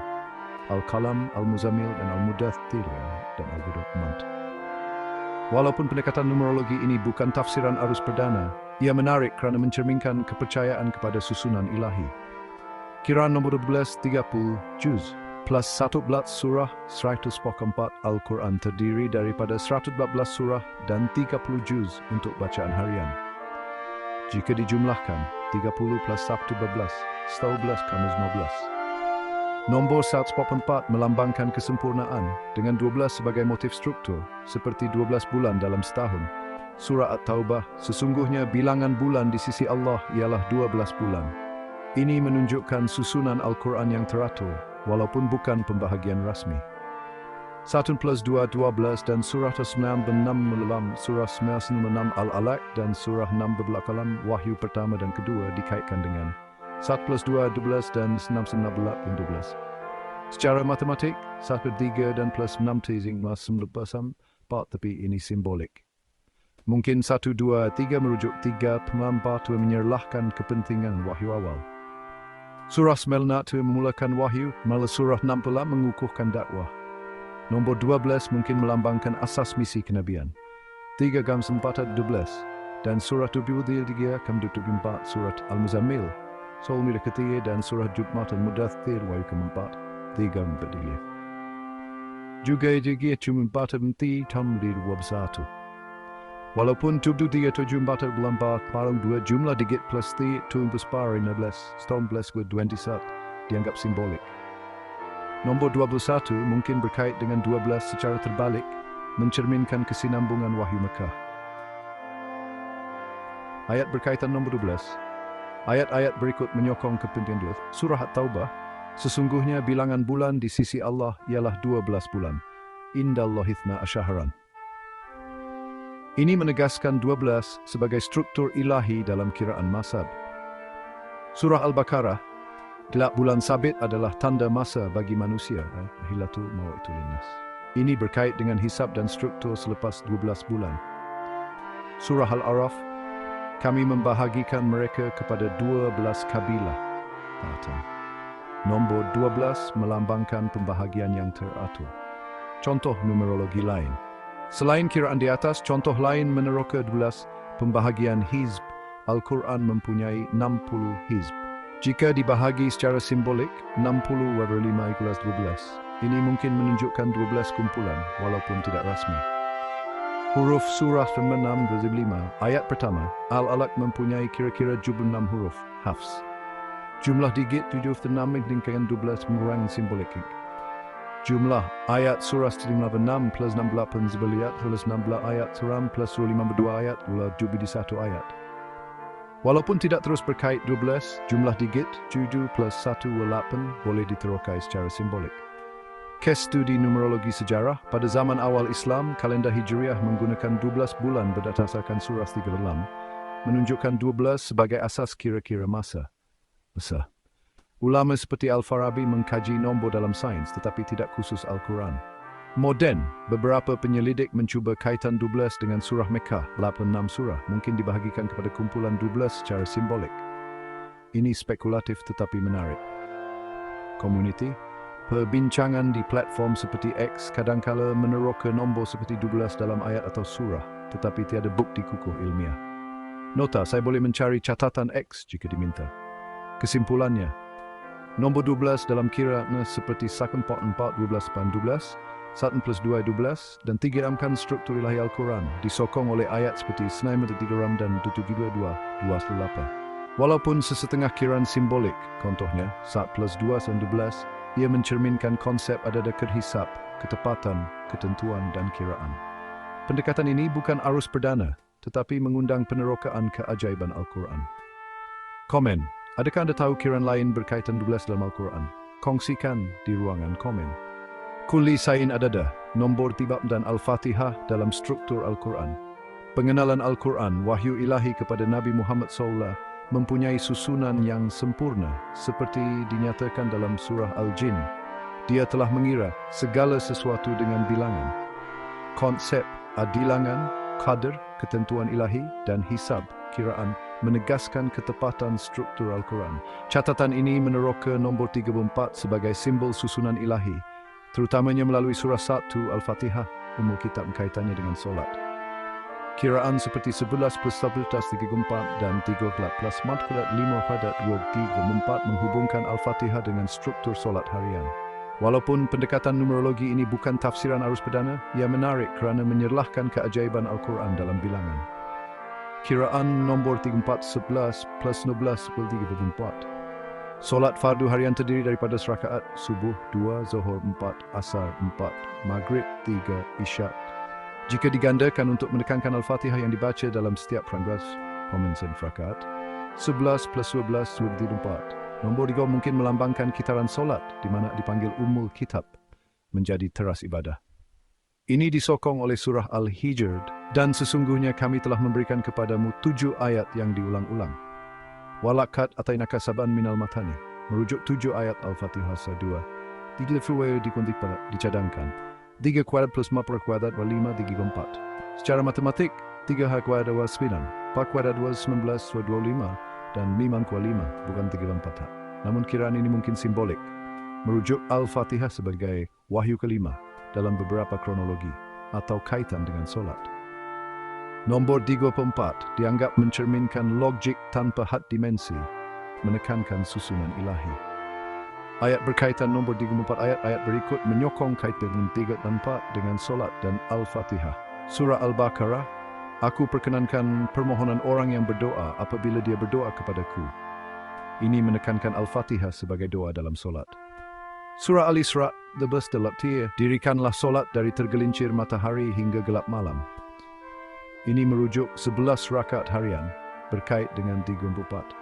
Al-Qalam, Al-Muzammil dan Al-Mudaththir dan Al-Mudaththir. Walaupun pendekatan numerologi ini bukan tafsiran arus perdana, ia menarik kerana mencerminkan kepercayaan kepada susunan ilahi. Kiraan nombor 12, 30 juz plus 11 surah 144 Al-Quran terdiri daripada 114 surah dan 30 juz untuk bacaan harian. Jika dijumlahkan, 30 plus 11, 11 kamus 15. Nombor 144 melambangkan kesempurnaan dengan 12 sebagai motif struktur, seperti 12 bulan dalam setahun. Surah At-Taubah, sesungguhnya bilangan bulan di sisi Allah ialah 12 bulan. Ini menunjukkan susunan Al-Quran yang teratur, walaupun bukan pembahagian rasmi. 1 plus 2, 12 dan surah 96 melam, surah 96 Al-Alaq dan surah 6 Al-Qalam, wahyu pertama dan kedua dikaitkan dengan 1 plus 2, 12 dan 6 Secara matematik, 1 plus 3 dan plus 6 teasing mas 9 tapi ini simbolik. Mungkin 1, 2, 3 merujuk 3 pemambatu menyerlahkan kepentingan wahyu awal. Surah 9 memulakan wahyu, malah surah 60 mengukuhkan dakwah. Nombor 12 mungkin melambangkan asas misi kenabian. 3 gam 4 12 dan surah 23 gam 24 surat Al-Muzammil, Sol mila ketiga dan surah Jumat Al-Mudaththir wahyu keempat 3 berdilih. Juga dia cuma 4 tahun di 21. Walaupun 23 berlambat parang 2 jumlah digit plus 3 berspar 16 ke 21 dianggap simbolik. Nombor 21 mungkin berkait dengan 12 secara terbalik, mencerminkan kesinambungan wahyu Mekah. Ayat berkaitan nombor 12. Ayat-ayat berikut menyokong kepentingan surah At-Taubah. Sesungguhnya bilangan bulan di sisi Allah ialah 12 bulan. Indallahi 12 syahran. Ini menegaskan 12 sebagai struktur ilahi dalam kiraan masab. Surah Al-Baqarah, gelap bulan sabit adalah tanda masa bagi manusia. Hilatu mawaitul linnas. Ini berkait dengan hisab dan struktur selepas 12 bulan. Surah Al-Araf, kami membahagikan mereka kepada 12 kabilah. Nombor 12 melambangkan pembahagian yang teratur. Contoh numerologi lain. Selain kiraan di atas, contoh lain meneroka 12 pembahagian hizb. Al-Quran mempunyai 60 hizb. Jika dibahagi secara simbolik, 60/5 = 12. Ini mungkin menunjukkan 12 kumpulan, walaupun tidak rasmi. Huruf surah 6-5, ayat pertama, Al-Alaq mempunyai kira-kira 76 huruf, hafs. Jumlah digit 76 dengan 12 mengurangi simbolik. Jumlah ayat surah 56 plus 68 sebeliat plus 16 ayat suram plus 52 ayat pula di 1 ayat. Walaupun tidak terus berkait 12, jumlah digit 7 plus 1 8 boleh diterokai secara simbolik. Kes studi numerologi sejarah, pada zaman awal Islam, kalender Hijriah menggunakan 12 bulan berdasarkan surah 36, menunjukkan 12 sebagai asas kira-kira masa. besar. Ulama seperti Al-Farabi mengkaji nombor dalam sains tetapi tidak khusus Al-Quran. Moden, beberapa penyelidik mencuba kaitan 12 dengan surah Mekah, 86 surah, mungkin dibahagikan kepada kumpulan 12 secara simbolik. Ini spekulatif tetapi menarik. Community, perbincangan di platform seperti X kadangkala meneroka nombor seperti 12 dalam ayat atau surah, tetapi tiada bukti kukuh ilmiah. Nota, saya boleh mencari catatan X jika diminta. Kesimpulannya, nombor 12 dalam kiranya seperti 1 4 4 12 8 12, 1 plus 2 12, dan 3 amkan struktur ilahi Al-Quran, disokong oleh ayat seperti 9 3 dan 7 2 28. Walaupun sesetengah kiraan simbolik, contohnya 1 plus 2 12, ia mencerminkan konsep ada kerhisap, ketepatan, ketentuan, dan kiraan. Pendekatan ini bukan arus perdana, tetapi mengundang penerokaan keajaiban Al-Quran. Komen, adakah Anda tahu kiraan lain berkaitan 12 dalam Al-Quran? Kongsikan di ruangan komen. Kulli Sain Adada, nombor tibab dan Al-Fatihah dalam struktur Al-Quran. Pengenalan Al-Quran, wahyu ilahi kepada Nabi Muhammad SAW, mempunyai susunan yang sempurna, seperti dinyatakan dalam surah Al-Jin. Dia telah mengira segala sesuatu dengan bilangan. Konsep adilangan, qadar, ketentuan ilahi, dan hisab, kiraan, menegaskan ketepatan struktur Al-Quran. Catatan ini meneroka nombor 34 sebagai simbol susunan ilahi, terutamanya melalui surah 1 Al-Fatihah, umul kitab kaitannya dengan solat. Kiraan seperti 11 plus 11 34 dan 13 plus 4 5 pada 2 3 4 menghubungkan Al-Fatihah dengan struktur solat harian. Walaupun pendekatan numerologi ini bukan tafsiran arus perdana, ia menarik kerana menyerlahkan keajaiban Al-Quran dalam bilangan. Kiraan nombor 34 11 plus 12 34. Solat fardu harian terdiri daripada serakaat, subuh 2, zuhur 4, asar 4, maghrib 3, isyak. Jika digandakan untuk menekankan Al-Fatihah yang dibaca dalam setiap peranggas, komensen frakaat, 11 plus 12 24. Nombor 3 mungkin melambangkan kitaran solat, di mana dipanggil Ummul Kitab, menjadi teras ibadah. Ini disokong oleh surah Al-Hijr, dan sesungguhnya kami telah memberikan kepadamu 7 ayat yang diulang-ulang. Walakat atainaka saban minal matani, merujuk 7 ayat Al-Fatihah 2. 3 fruwe dicadangkan. 3 kuadrat plus 4 kuadrat 5 3 4. Secara matematik, 3 kuadrat 9, 4 kuadrat 19 25, dan 5 kuadrat 5, bukan 3 4. Namun kiraan ini mungkin simbolik, merujuk Al-Fatihah sebagai wahyu kelima dalam beberapa kronologi, atau kaitan dengan solat. Nombor 34 dianggap mencerminkan logik tanpa had dimensi, menekankan susunan ilahi. Ayat berkaitan nombor 34 ayat berikut menyokong kaitan 3 dan 4 dengan solat dan Al-Fatihah. Surah Al-Baqarah, aku perkenankan permohonan orang yang berdoa apabila dia berdoa kepadaku. Ini menekankan Al-Fatihah sebagai doa dalam solat. Surah Al-Isra, dirikanlah solat dari tergelincir matahari hingga gelap malam. Ini merujuk 11 rakaat harian berkait dengan 34.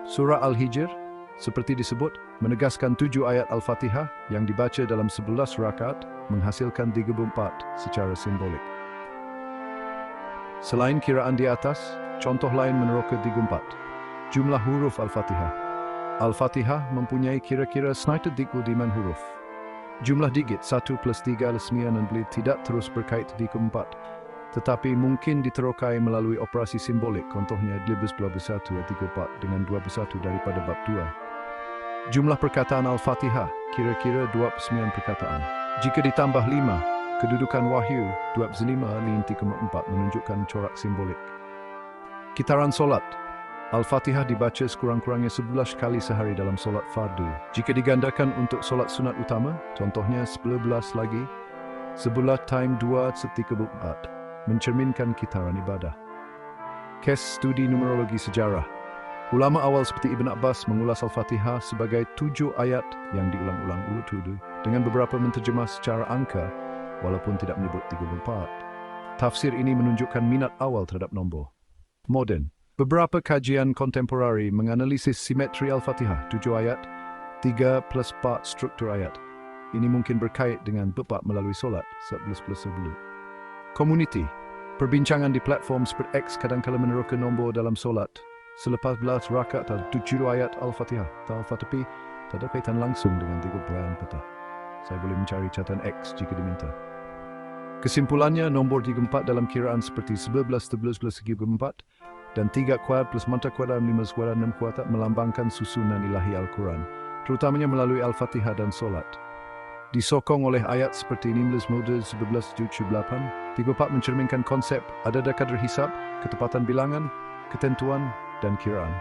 Surah Al-Hijr, seperti disebut, menegaskan 7 ayat Al-Fatihah yang dibaca dalam 11 rakaat menghasilkan 34 secara simbolik. Selain kiraan di atas, contoh lain meneroka 34. Jumlah huruf Al-Fatihah. Al-Fatihah mempunyai kira-kira 93 huruf. Jumlah digit 1 plus 3 + 9 tidak terus berkait 34. Tetapi mungkin diterokai melalui operasi simbolik, contohnya 12 34 dengan 21 daripada bab 2. Jumlah perkataan Al-Fatihah kira-kira 29 perkataan. Jika ditambah 5, kedudukan wahyu 25/4 menunjukkan corak simbolik. Kitaran solat. Al-Fatihah dibaca sekurang-kurangnya 11 kali sehari dalam solat fardu. Jika digandakan untuk solat sunat utama, contohnya 11 lagi, sebulat time 2/4. Mencerminkan kitaran ibadah. Kes studi numerologi sejarah. Ulama awal seperti Ibn Abbas mengulas Al-Fatihah sebagai 7 ayat yang diulang-ulang dengan beberapa menterjemah secara angka, walaupun tidak menyebut 34. Tafsir ini menunjukkan minat awal terhadap nombor. Modern. Beberapa kajian kontemporari menganalisis simetri Al-Fatihah, 7 ayat, 3 plus 4 struktur ayat. Ini mungkin berkait dengan bepat melalui solat, 11 plus 11. Community. Perbincangan di platform seperti X kadangkala meneroka nombor dalam solat, Selepas belas rakaat atau 7 ayat Al-Fatihah atau Al-Fatihah tak ada kaitan langsung dengan 3 bayan petah. Saya boleh mencari catatan X jika diminta. Kesimpulannya, nombor 34 dalam kiraan seperti 11, 11 plus segi 4 dan 3 kuadrat plus manta kuadrat 5 kuadrat 6 kuadrat melambangkan susunan ilahi Al-Quran, terutamanya melalui Al-Fatihah dan solat. Disokong oleh ayat seperti 16 Muda 11 7 8, 34 mencerminkan konsep ada kadar hisab, ketepatan bilangan, ketentuan dan kiraan.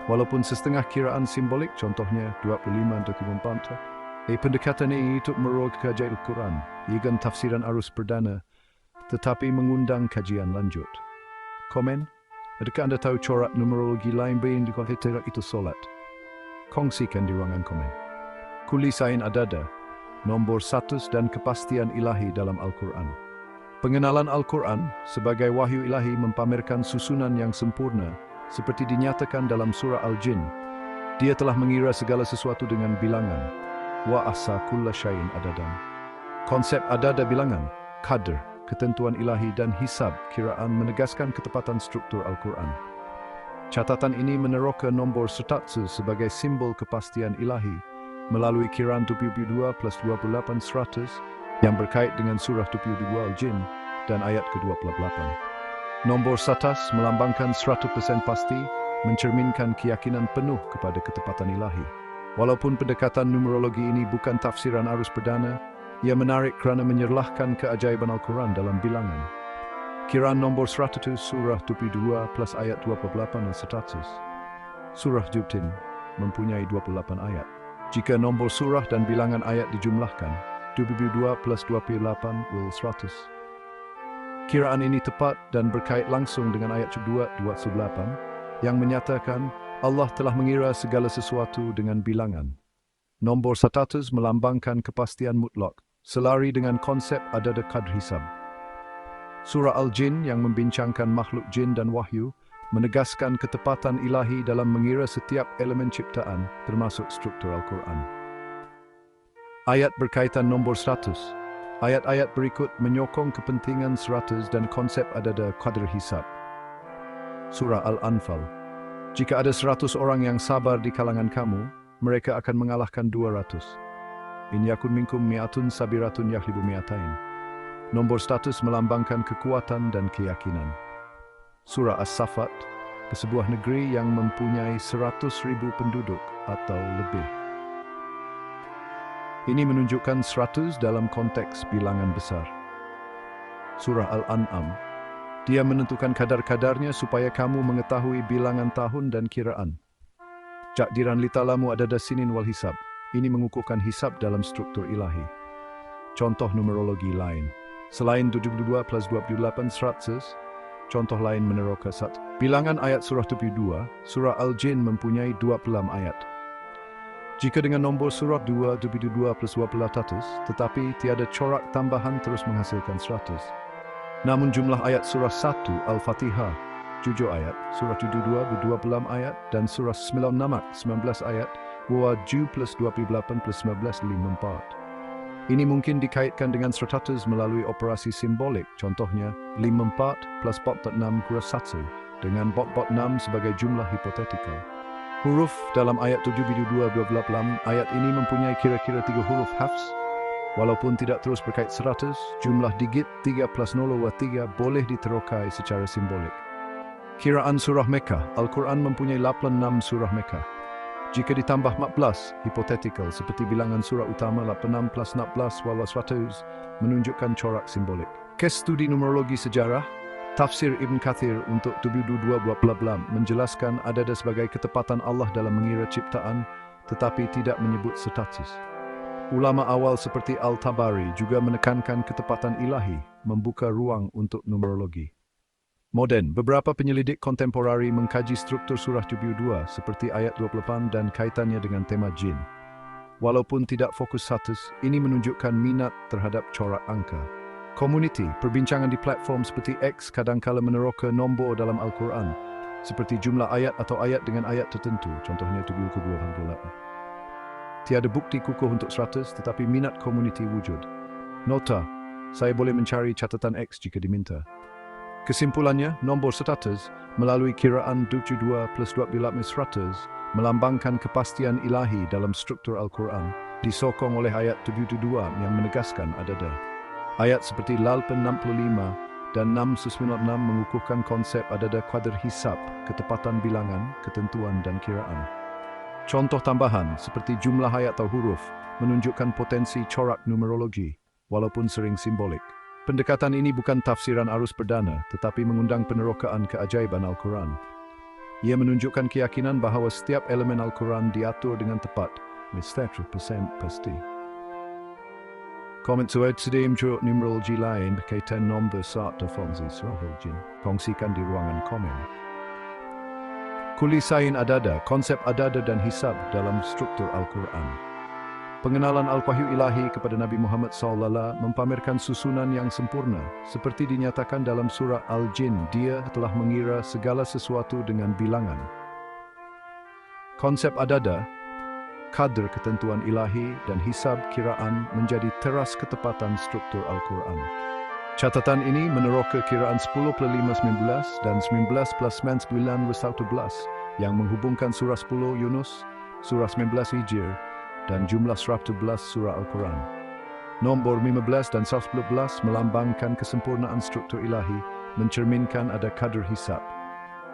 Walaupun setengah kiraan simbolik, contohnya 25 dan 24, pendekatan ini untuk merol kajian Al-Quran, iakan tafsiran arus perdana, tetapi mengundang kajian lanjut. Komen? Adakah anda tahu corak numerologi lain yang dikatakan itu solat? Kongsikan di ruangan komen. Kulisain adada, nombor 100 dan kepastian ilahi dalam Al-Quran. Pengenalan Al-Quran sebagai wahyu ilahi mempamerkan susunan yang sempurna seperti dinyatakan dalam surah Al-Jin. Dia telah mengira segala sesuatu dengan bilangan. Wa asa kulla syai'in adadan. Konsep adada bilangan, qadr, ketentuan ilahi dan hisab kiraan menegaskan ketepatan struktur Al-Quran. Catatan ini meneroka nombor 100 sebagai simbol kepastian ilahi melalui kiraan 22 plus 28 100 yang berkait dengan surah 22 Al-Jin dan ayat ke-28. Nombor 100 melambangkan 100% pasti, mencerminkan keyakinan penuh kepada ketepatan ilahi. Walaupun pendekatan numerologi ini bukan tafsiran arus perdana, ia menarik kerana menyerlahkan keajaiban Al-Quran dalam bilangan. Kiraan nombor 100 surah 22 plus ayat 28 dan 100. Surah Jubtin mempunyai 28 ayat. Jika nombor surah dan bilangan ayat dijumlahkan, 22 plus 28 will 100. Kiraan ini tepat dan berkait langsung dengan ayat 2:8 yang menyatakan Allah telah mengira segala sesuatu dengan bilangan. Nombor 100 melambangkan kepastian mutlak, selari dengan konsep adada qadr hisab. Surah Al-Jin yang membincangkan makhluk jin dan wahyu menegaskan ketepatan ilahi dalam mengira setiap elemen ciptaan termasuk struktur Al-Quran. Ayat berkaitan nombor 100. Ayat-ayat berikut menyokong kepentingan 100 dan konsep adada qadr hisab. Surah Al-Anfal. Jika ada 100 orang yang sabar di kalangan kamu, mereka akan mengalahkan 200. In yakun minkum mi'atun sabiratun yaghlibu mi'atain. Nombor 100 melambangkan kekuatan dan keyakinan. Surah As-Saffat, ke sebuah negeri yang mempunyai 100,000 penduduk atau lebih. Ini menunjukkan 100 dalam konteks bilangan besar. Surah Al-An'am, dia menentukan kadar-kadarnya supaya kamu mengetahui bilangan tahun dan kiraan. Jakdiran litalamu adada sinin wal hisab. Ini mengukuhkan hisab dalam struktur ilahi. Contoh numerologi lain. Selain 72 plus 28 100, contoh lain meneroka bilangan ayat surah 72, surah Al-Jin mempunyai 26 ayat. Jika dengan nombor surah 22 plus 28, tetapi tiada corak tambahan terus menghasilkan 100. Namun jumlah ayat surah 1 Al-Fatihah 7 ayat, surah 72 26 ayat dan surah 9 Namak 19 ayat, wa 7 plus 28 plus 19 54. Ini mungkin dikaitkan dengan 100 melalui operasi simbolik, contohnya 54 plus bot 6 kurang 1 dengan bot 6 sebagai jumlah hipotetikal. Huruf dalam ayat 72-28 ayat ini mempunyai kira-kira 3 huruf hafs. Walaupun tidak terus berkait 100, jumlah digit 3 plus 0 wa 3 boleh diterokai secara simbolik. Kiraan surah Mekah, Al-Quran mempunyai 86 surah Mekah. Jika ditambah 14, hipotetikal seperti bilangan surah utama 86 plus 16 walau 100 menunjukkan corak simbolik. Kes studi numerologi sejarah, Tafsir Ibn Kathir untuk 72 menjelaskan adada sebagai ketepatan Allah dalam mengira ciptaan tetapi tidak menyebut status. Ulama awal seperti Al-Tabari juga menekankan ketepatan ilahi membuka ruang untuk numerologi. Moden, beberapa penyelidik kontemporari mengkaji struktur surah 72 seperti ayat 28 dan kaitannya dengan tema jin. Walaupun tidak fokus status, ini menunjukkan minat terhadap corak angka. Community, perbincangan di platform seperti X kadangkala meneroka nombor dalam Al-Quran, seperti jumlah ayat atau ayat dengan ayat tertentu, contohnya 72-88. Tiada bukti kukuh untuk 100, tetapi minat community wujud. Nota, saya boleh mencari catatan X jika diminta. Kesimpulannya, nombor 100 melalui kiraan 72 plus 100 melambangkan kepastian ilahi dalam struktur Al-Quran, disokong oleh ayat 72 yang menegaskan adada. Ayat seperti Lalpan 65 dan 696 mengukuhkan konsep adada qadar hisab, ketepatan bilangan, ketentuan dan kiraan. Contoh tambahan seperti jumlah ayat atau huruf menunjukkan potensi corak numerologi, walaupun sering simbolik. Pendekatan ini bukan tafsiran arus perdana, tetapi mengundang penerokaan keajaiban Al-Quran. Ia menunjukkan keyakinan bahawa setiap elemen Al-Quran diatur dengan tepat, misteri persen pasti. Komen suat sedim jeruk numerologi lain berkaitan nombor saat defongsi surah Al-Jin. Kongsikan di ruangan komen. Kulisain adada, konsep adada dan hisab dalam struktur Al-Quran. Pengenalan Al-Wahyu Ilahi kepada Nabi Muhammad SAW mempamerkan susunan yang sempurna. Seperti dinyatakan dalam surah Al-Jin, dia telah mengira segala sesuatu dengan bilangan. Konsep adada, qadar ketentuan ilahi dan hisab kiraan menjadi teras ketepatan struktur Al-Quran. Catatan ini meneroka kiraan 10 plus 5 19 dan 19 plus 9 11 yang menghubungkan surah 10 Yunus, surah 19 Hijr, dan jumlah 111 surah Al-Quran. Nombor 15 dan 11 melambangkan kesempurnaan struktur ilahi, mencerminkan ada qadar hisab.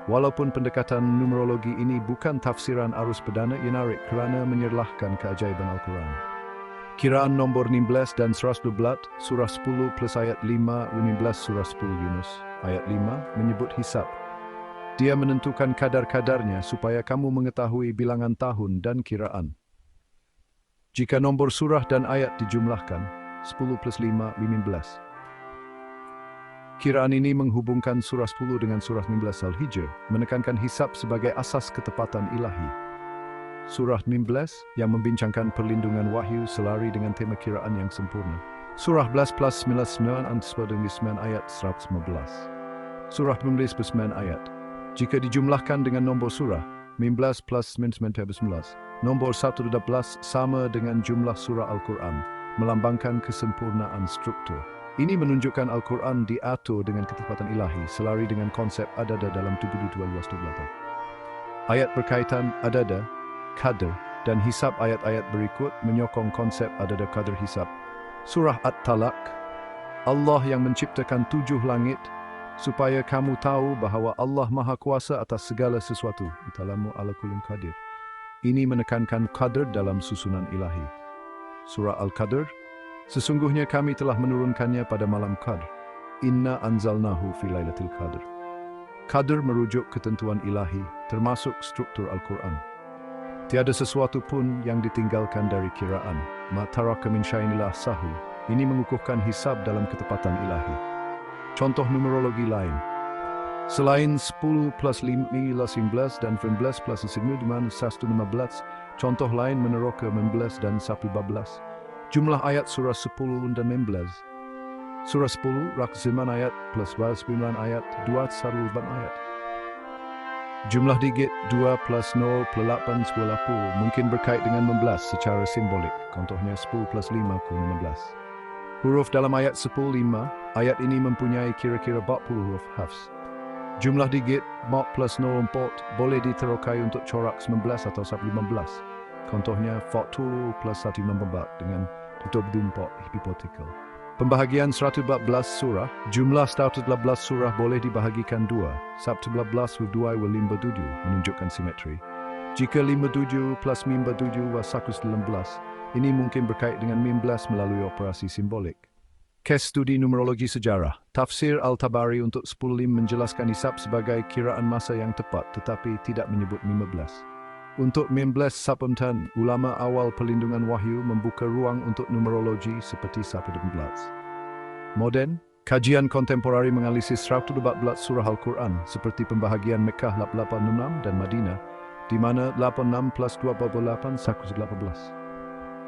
Walaupun pendekatan numerologi ini bukan tafsiran arus perdana, ia menarik kerana menyerlahkan keajaiban Al-Quran. Kiraan nombor 16 dan 112, surah 10 plus ayat 5, 15 surah 10 Yunus, ayat 5 menyebut hisab. Dia menentukan kadar-kadarnya supaya kamu mengetahui bilangan tahun dan kiraan. Jika nombor surah dan ayat dijumlahkan, 10 plus 5, 15. Kiraan ini menghubungkan surah 10 dengan surah 19 Al-Hijr, menekankan hisab sebagai asas ketepatan ilahi. Surah 19 yang membincangkan perlindungan wahyu selari dengan tema kiraan yang sempurna. Surah 11 plus 99 ayat 115. Surah 19 plus 9 ayat. Jika dijumlahkan dengan nombor surah, 19 plus 19 nombor 112 sama dengan jumlah surah Al-Quran, melambangkan kesempurnaan struktur. Ini menunjukkan Al-Quran diatur dengan ketepatan ilahi, selari dengan konsep adada dalam 72 luas tubuh. Ayat berkaitan adada, qadar, dan hisab ayat-ayat berikut menyokong konsep adada qadar hisab. Surah At-Talaq, Allah yang menciptakan 7 langit, supaya kamu tahu bahawa Allah Maha Kuasa atas segala sesuatu. Italamu ala kullin qadir. Ini menekankan qadar dalam susunan ilahi. Surah Al-Qadr, sesungguhnya kami telah menurunkannya pada malam Qadr. Inna anzalnahu fi lailatul qadr. Qadr merujuk ketentuan ilahi, termasuk struktur Al-Quran. Tiada sesuatu pun yang ditinggalkan dari kiraan. Ma taraka min syai'in illa ahsahu. Ini mengukuhkan hisab dalam ketepatan ilahi. Contoh numerologi lain. Selain 10 plus 5 19 dan 15 plus 9 115, contoh lain meneroka 16 dan 114. Jumlah ayat surah 10 dan 16. Surah 10 rak 9 ayat plus 9 ayat 2 ayat. Jumlah digit 2 plus 0 plus 8 10 mungkin berkait dengan 16 secara simbolik. Contohnya 10 plus 5 16. Huruf dalam ayat 10-5, ayat ini mempunyai kira-kira 40 huruf hafs. Jumlah digit 4 plus 0 4 boleh diterokai untuk corak 19 atau 15. Contohnya 40 plus 1 14 dengan tutup dumpot hipotekal. Pembahagian 114 surah, jumlah 114 surah boleh dibahagikan 2. 114 with 2 will 57 menunjukkan simetri. Jika 57 plus 57 was 119, ini mungkin berkait dengan 19 melalui operasi simbolik. Kes studi numerologi sejarah. Tafsir Al-Tabari untuk 10 menjelaskan hisab sebagai kiraan masa yang tepat tetapi tidak menyebut 15. Untuk 15 Sabtan, ulama awal perlindungan wahyu membuka ruang untuk numerologi seperti 11. Moden, kajian kontemporari menganalisis 114 surah Al-Quran seperti pembahagian Mekah 86 dan Madinah, di mana 86 plus 28 118.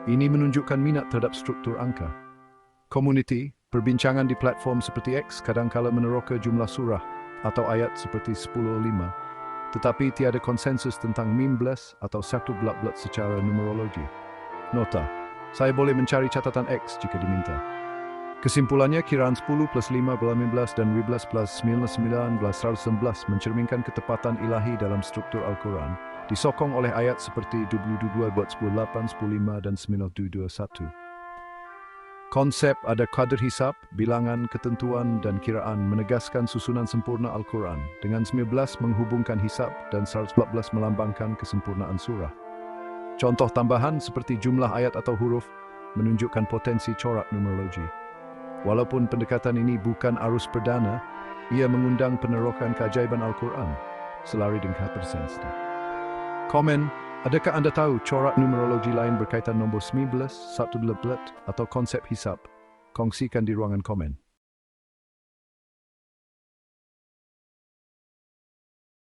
Ini menunjukkan minat terhadap struktur angka. Community, perbincangan di platform seperti X kadangkala meneroka jumlah surah atau ayat seperti 10:5, tetapi tiada konsensus tentang 15 atau 114 secara numerologi. Nota, saya boleh mencari catatan X jika diminta. Kesimpulannya, kiraan 10 plus 5 = 15 dan 12 plus 9 = 111 mencerminkan ketepatan ilahi dalam struktur Al-Quran, disokong oleh ayat seperti 22 buat 10:8, 10:5 dan 9:21. Konsep ada qadr hisab, bilangan, ketentuan dan kiraan menegaskan susunan sempurna Al-Quran, dengan 19 menghubungkan hisab dan 114 melambangkan kesempurnaan surah. Contoh tambahan seperti jumlah ayat atau huruf menunjukkan potensi corak numerologi. Walaupun pendekatan ini bukan arus perdana, ia mengundang penerokan keajaiban Al-Quran, selari dengan hypersensitif. Komen, adakah Anda tahu corak numerologi lain berkaitan nombor 19, 1 atau konsep hisab? Kongsikan di ruangan komen.